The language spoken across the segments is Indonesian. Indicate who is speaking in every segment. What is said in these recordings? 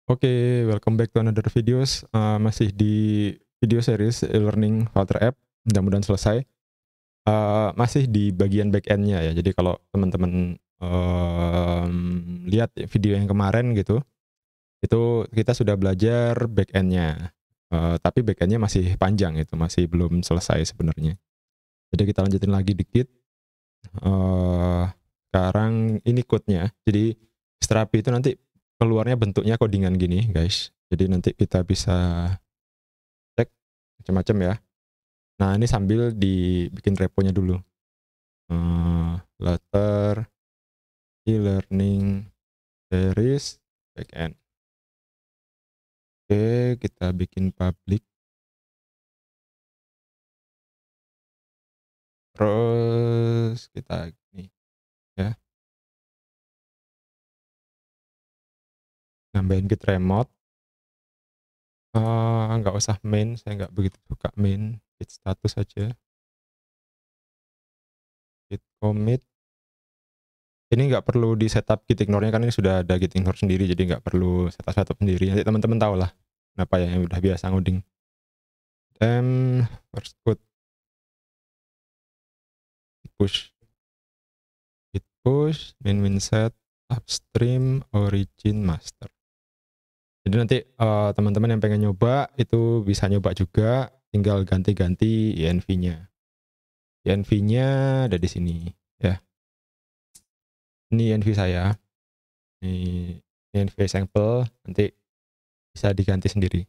Speaker 1: Oke, welcome back to another videos. Masih di video series e-learning Filter App, mudah-mudahan selesai. Masih di bagian back end-nya ya. Jadi kalau teman-teman, lihat video yang kemarin gitu, itu kita sudah belajar back end-nya. Tapi back end-nya masih panjang itu, masih belum selesai sebenarnya. Jadi kita lanjutin lagi dikit. Sekarang ini code-nya. Jadi Strapi itu nanti keluarnya bentuknya codingan gini, guys. Jadi nanti kita bisa cek macam-macam ya. Nah, ini sambil dibikin reponya dulu. Flutter e-learning series backend. Oke, kita bikin public. Terus kita gini ya. Nambahin git remote. Nggak usah main, saya nggak begitu suka main, git status aja. Git commit. Ini nggak perlu di setup git ignore-nya, kan ini sudah ada git ignore sendiri, jadi nggak perlu setup sendiri. Nanti teman-teman tahu lah kenapa ya, yang udah biasa ngoding. First code push, git push min set upstream origin master. Jadi nanti teman-teman yang pengen nyoba itu bisa nyoba juga, tinggal ganti-ganti env-nya. Env-nya ada di sini ya. Ini env saya. Ini env sampel, nanti bisa diganti sendiri.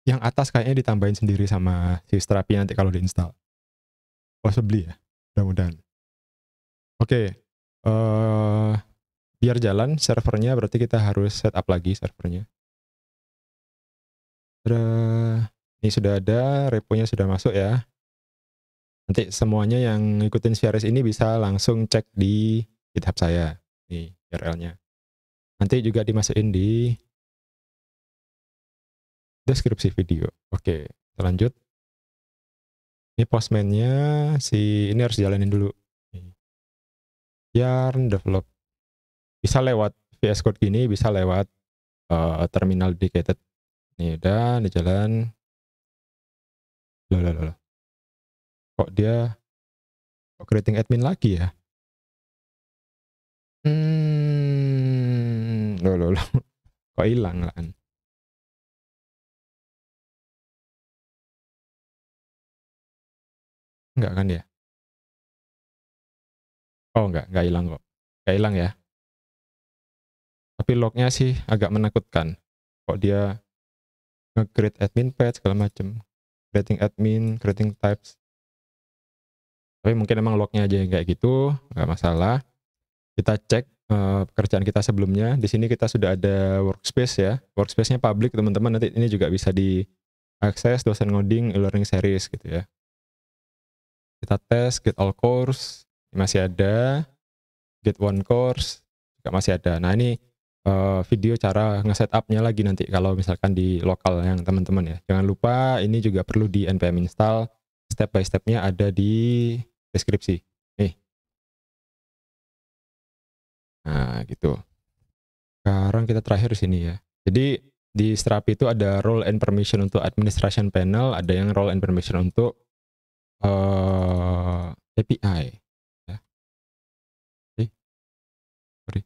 Speaker 1: Yang atas kayaknya ditambahin sendiri sama si Strapi nanti kalau diinstal. Possibly ya, mudah-mudahan. Oke, biar jalan servernya berarti kita harus setup lagi servernya. Ini sudah ada, reponya sudah masuk ya. Nanti semuanya yang ngikutin series ini bisa langsung cek di GitHub saya. Nih URL-nya. Nanti juga dimasukin di deskripsi video. Oke, kita lanjut. Ini postman-nya ini harus jalanin dulu. Yarn develop. Bisa lewat VS Code gini, bisa lewat terminal dedicated. Nih udah, ini jalan. Loh. Kok dia creating admin lagi ya? Loh. Kok hilang kan? Enggak kan ya? Oh enggak hilang kok. Enggak hilang ya. Tapi lognya sih agak menakutkan. Kok dia nge-create admin page segala macem. Creating admin, creating types. Tapi mungkin emang lognya aja yang kayak gitu, nggak masalah. Kita cek pekerjaan kita sebelumnya. Di sini kita sudah ada workspace ya. Workspace-nya public teman-teman. Nanti ini juga bisa diakses dosen ngoding e-learning series gitu ya. Kita tes get all course, masih ada. Get one course juga masih ada. Nah ini video cara nge-setupnya lagi nanti kalau misalkan di lokal yang teman-teman ya. Jangan lupa ini juga perlu di npm install. Step by step-nya ada di deskripsi. Nih. Nah, gitu. Sekarang kita terakhir di sini ya. Jadi di Strapi itu ada role and permission untuk administration panel, ada yang role and permission untuk API. Ya. Sorry.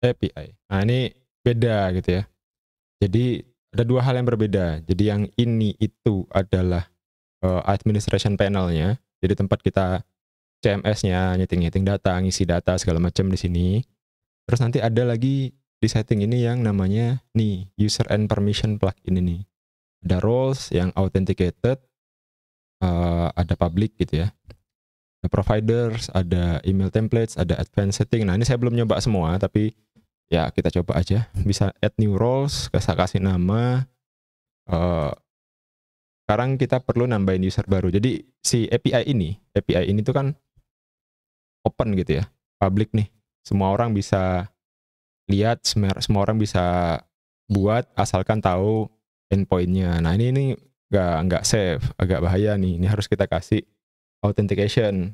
Speaker 1: API. Nah, ini beda gitu ya. Jadi ada dua hal yang berbeda. Jadi yang ini itu adalah administration panelnya. Jadi tempat kita CMS-nya, nyeting data, ngisi data segala macam di sini. Terus nanti ada lagi di setting ini yang namanya nih user and permission plugin ini. Ada roles yang authenticated, ada public gitu ya. Ada providers, ada email templates, ada advanced setting. Nah ini saya belum nyoba semua, tapi ya kita coba aja. Bisa add new roles, kasih nama. Sekarang kita perlu nambahin user baru. Jadi si API ini tuh kan open gitu ya, public nih. Semua orang bisa lihat, semua orang bisa buat asalkan tahu endpoint-nya. Nah ini nggak safe, agak bahaya nih. Ini harus kita kasih authentication.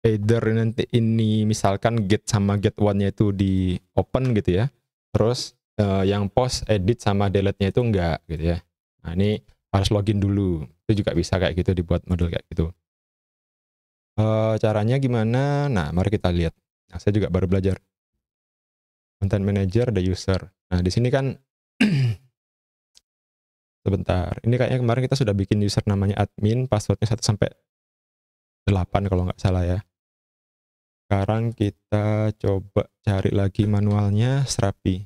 Speaker 1: either nanti ini misalkan get sama get one-nya itu di open gitu ya, terus yang post, edit sama delete-nya itu enggak gitu ya. Nah ini harus login dulu, itu juga bisa kayak gitu, dibuat model kayak gitu. Caranya gimana? Nah mari kita lihat. Nah, saya juga baru belajar. Content manager, ada user. Nah di sini kan sebentar, ini kayaknya kemarin kita sudah bikin user namanya admin, passwordnya 1 sampai 8 kalau nggak salah ya. Sekarang kita coba cari lagi manualnya, Serapi.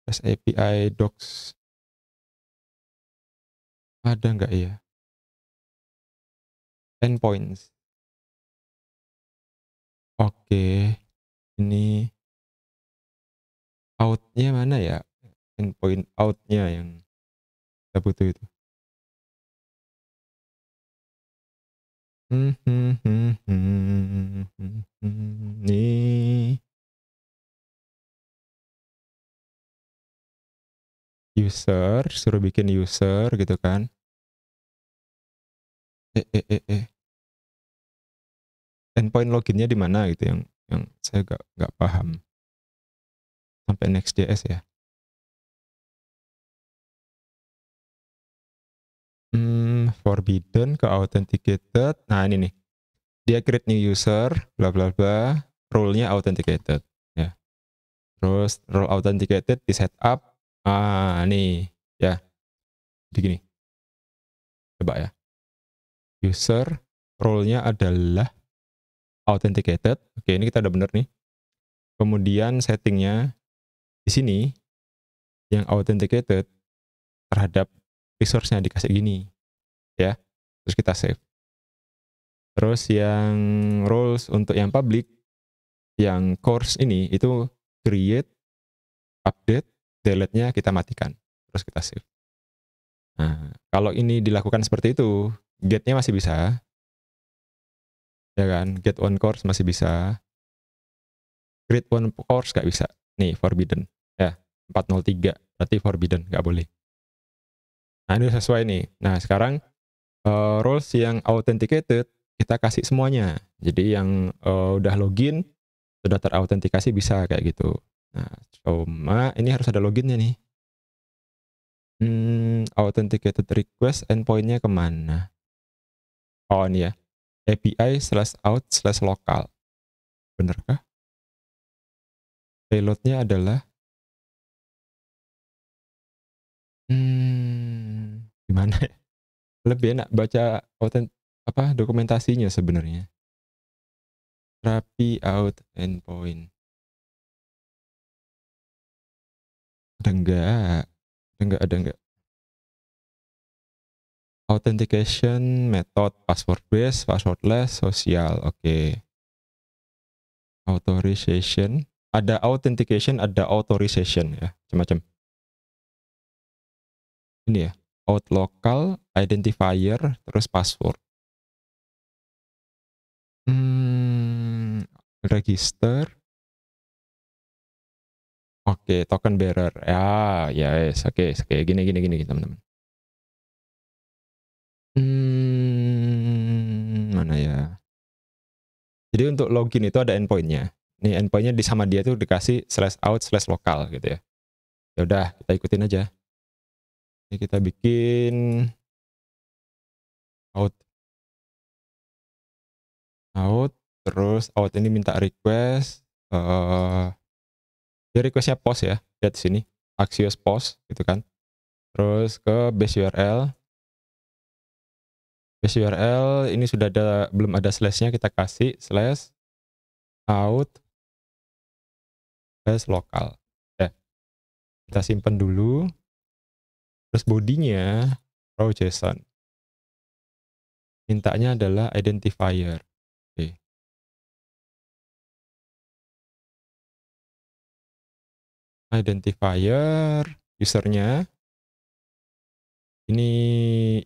Speaker 1: Terus API docs. Ada nggak ya? Endpoints. Oke, ini out-nya mana ya? Endpoint out-nya yang kita butuh itu. Nih. User, suruh bikin user gitu kan. Endpoint loginnya di mana gitu yang saya nggak paham. Sampai Next.js ya. Forbidden ke authenticated. Nah ini nih. Dia create new user, bla bla bla. Role-nya authenticated. Ya. Terus role authenticated di setup. Ah nih ya. Jadi gini. Coba ya. User role-nya adalah authenticated. Oke, ini kita udah bener nih. Kemudian settingnya di sini yang authenticated terhadap resource-nya dikasih gini ya. Terus kita save. Terus yang roles untuk yang public, yang course ini itu create, update, delete-nya kita matikan. Terus kita save. Nah, kalau ini dilakukan seperti itu, get-nya masih bisa. Ya kan? Get one course masih bisa. Create one course nggak bisa. Nih, forbidden. Ya, 403. Berarti forbidden, nggak boleh. Nah, ini sesuai nih. Nah, sekarang roles yang authenticated kita kasih semuanya. Jadi yang udah login sudah terautentikasi bisa kayak gitu. Nah, cuma ini harus ada loginnya nih. Authenticated request endpoint-nya kemana? Oh ini ya, API/out/local. Benerkah? Payload-nya adalah gimana ya? Lebih enak baca dokumentasinya sebenarnya. Rapi out endpoint. Ada enggak? Ada enggak? Authentication method password based, passwordless, sosial. Oke. Authorization. Ada authentication, ada authorization ya, macam-macam. Ini ya, out local, identifier, terus password. Register. Oke, token bearer. Ya, yes. Oke, gini teman-teman. Mana ya? Jadi untuk login itu ada endpoint-nya. Nih endpoint-nya di sama dia tuh dikasih /out/local gitu ya. Ya udah, kita ikutin aja. Ini kita bikin out terus out ini minta request dia requestnya post ya, lihat di sini Axios post gitu kan. Terus ke base URL ini sudah ada, belum ada slash-nya, kita kasih /out/local ya. Kita simpan dulu. Terus bodinya raw JSON, mintanya adalah identifier. Oke. Identifier usernya ini.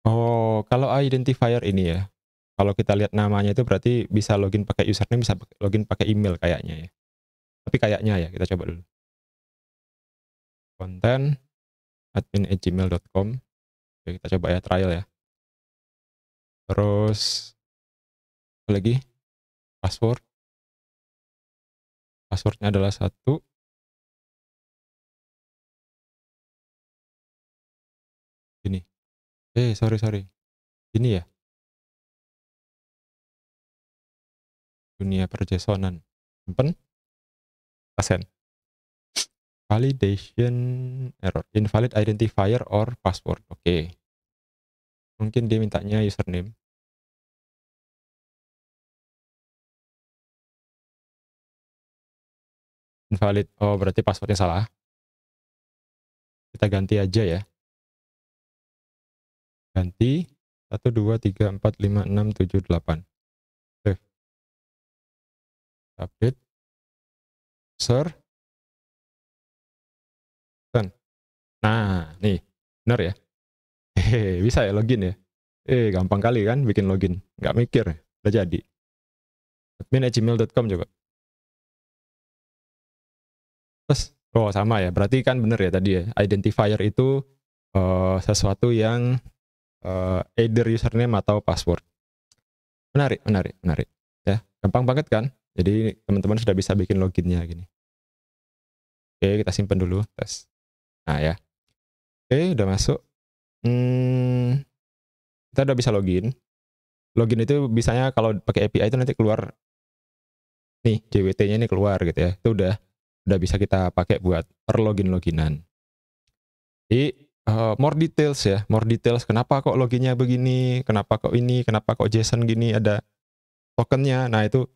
Speaker 1: Oh, kalau identifier ini ya, kalau kita lihat namanya itu berarti bisa login pakai username, bisa login pakai email kayaknya ya. Tapi kayaknya ya, kita coba dulu. Content admin@gmail.com. Oke, kita coba ya, trial ya. Terus apa lagi? Passwordnya adalah 1. Ini. Sorry. Ini ya, dunia perjesonan. Simpen, send. Validation error, invalid identifier or password. Oke. Mungkin dia mintanya username. Invalid. Oh, berarti passwordnya salah. Kita ganti aja ya. Ganti 1 2 3 4 5 6 7 8. Save. Update. Send. Nah, nih. Benar ya? Hehe, bisa ya login ya? Gampang kali kan bikin login. Nggak mikir. Udah jadi. admin@gmail.com coba. Terus, oh sama ya. Berarti kan bener ya tadi ya. Identifier itu sesuatu yang either username atau password. Menarik. Ya, gampang banget kan? Jadi teman-teman sudah bisa bikin loginnya gini. Oke, kita simpan dulu tes. Nah ya. Oke, udah masuk. Kita udah bisa login. Login itu bisanya kalau pakai API itu nanti keluar nih JWT-nya ini keluar gitu ya. Itu udah bisa kita pakai buat per loginan. Jadi more details kenapa kok loginnya begini, kenapa kok ini, kenapa kok JSON gini ada tokennya. Nah, itu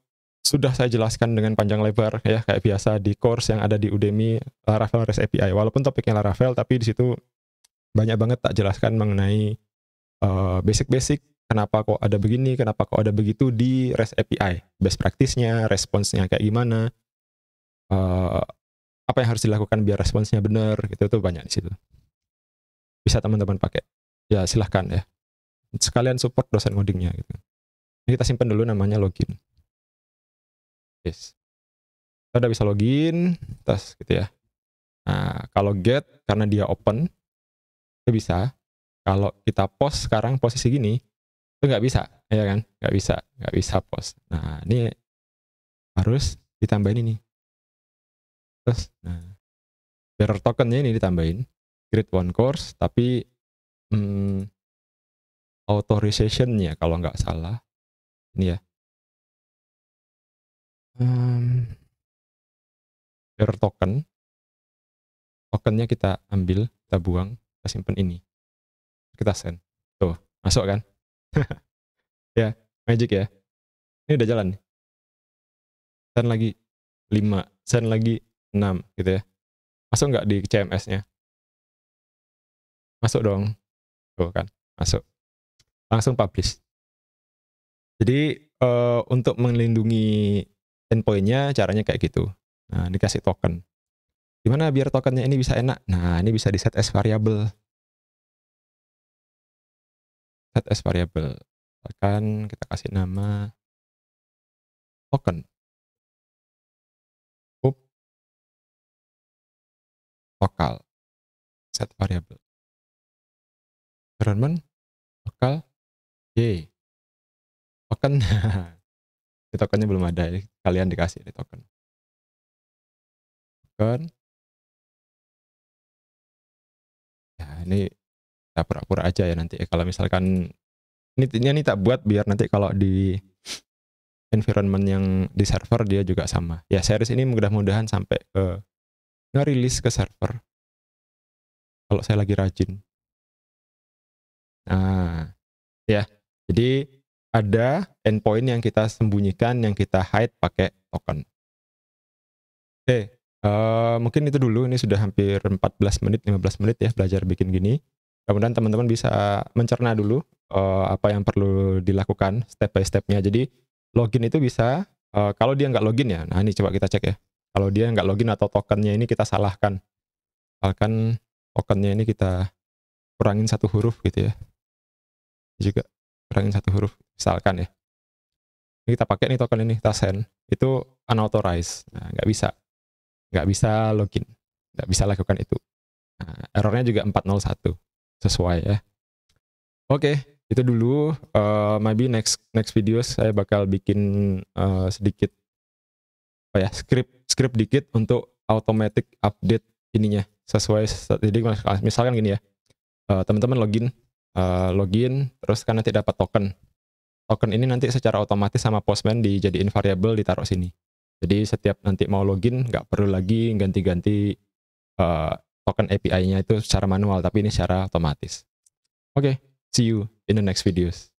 Speaker 1: sudah saya jelaskan dengan panjang lebar ya kayak biasa di course yang ada di Udemy Laravel REST API. Walaupun topiknya Laravel tapi di situ banyak banget tak jelaskan mengenai basic kenapa kok ada begini, kenapa kok ada begitu di REST API. Best practice-nya, responsnya kayak gimana. Apa yang harus dilakukan biar responsnya benar gitu tuh banyak di situ. Bisa teman-teman pakai. Ya, silahkan ya. Sekalian support dosen ngodingnya gitu. Ini kita simpan dulu namanya login. Yes. Kita udah bisa login, terus gitu ya. Nah, kalau get karena dia open itu bisa. Kalau kita post sekarang posisi gini itu nggak bisa, ya kan? Nggak bisa post. Nah, ini harus ditambahin ini. Terus, nah, bearer tokennya ini ditambahin. Create one course, tapi authorization-nya kalau nggak salah ini ya. Bearer tokennya kita ambil, kita buang, kita simpan ini. Kita send. Tuh, masuk kan? Ya, magic ya. Ini udah jalan. Send lagi 5, send lagi 6 gitu ya. Masuk nggak di CMS-nya? Masuk dong. Tuh kan, masuk. Langsung publish. Jadi untuk melindungi endpoint-nya caranya kayak gitu. Nah, dikasih token. Gimana biar tokennya ini bisa enak? Nah, ini bisa di set as variable. Set as variable. Akan kita kasih nama token. Lokal. Set variable. Environment lokal Y. Token. Di tokennya belum ada ya. Kalian dikasih di token. Token. Ya, ini kita pura-pura aja ya nanti. Kalau misalkan ini tak buat biar nanti kalau di environment yang di server dia juga sama. Ya, series ini mudah-mudahan sampai ke nge-release ke server. Kalau saya lagi rajin. Nah, ya. Jadi ada endpoint yang kita sembunyikan, yang kita hide pakai token. Oke, mungkin itu dulu. Ini sudah hampir 14 menit, 15 menit ya belajar bikin gini. Kemudian teman-teman bisa mencerna dulu apa yang perlu dilakukan step by step-nya. Jadi login itu bisa, kalau dia nggak login ya, nah ini coba kita cek ya. Kalau dia nggak login atau tokennya ini kita salahkan. Misalkan tokennya ini kita kurangin 1 huruf gitu ya. Juga kurangin 1 huruf, misalkan ya. Ini kita pakai nih token ini, kita send. Itu unauthorized. Nah, nggak bisa login. Nggak bisa lakukan itu. Nah, errornya juga 401. Sesuai ya. Oke, itu dulu. Maybe next video saya bakal bikin sedikit script dikit untuk automatic update ininya sesuai. Jadi misalkan gini ya, teman-teman login terus kan nanti dapat token ini nanti secara otomatis sama Postman dijadiin variabel ditaruh sini. Jadi setiap nanti mau login nggak perlu lagi ganti-ganti token API-nya itu secara manual, tapi ini secara otomatis. Oke, see you in the next videos.